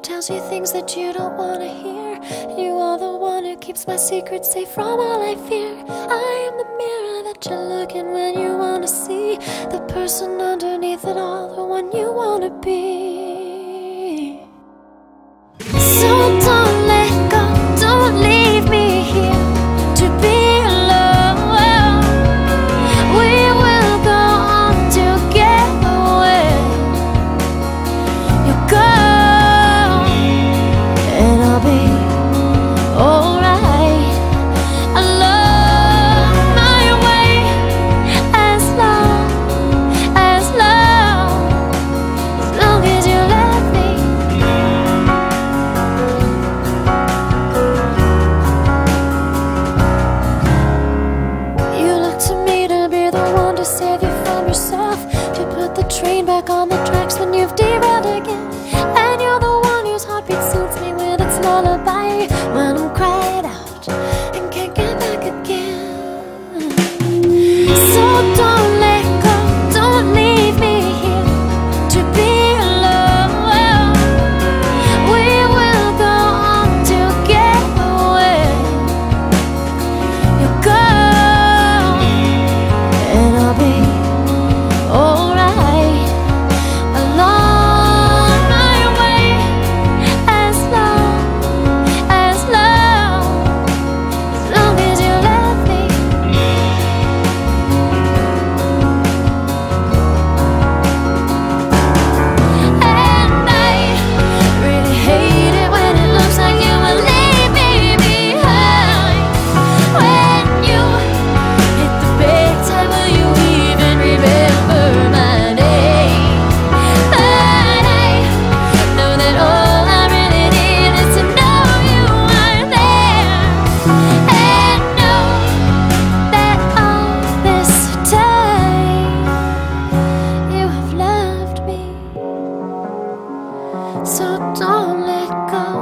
tells you things that you don't wanna hear. You are the one who keeps my secrets safe from all I fear. I am the mirror that you look in when you wanna see the person underneath it all, the one you wanna be. So don't let go, don't leave me here to be alone. We will go on together. You go and I'll be alright. Along my way, as long as you let me. You look to me to be the one to save you from yourself, to put the train back on the tracks when you've derailed again. And you're the one whose heartbeat suits me with its lullaby when I'm cried out and can't get back again. So don't let go, don't leave me here to be alone. We will go on together. You go and I'll be alright. Along my way, as long as you let me. And I really hate it when it looks like you will leave me behind. When you hit the big time, will you even remember my name? But I know that all I really need is to know you are there, and know that all this time you have loved me. So don't let go.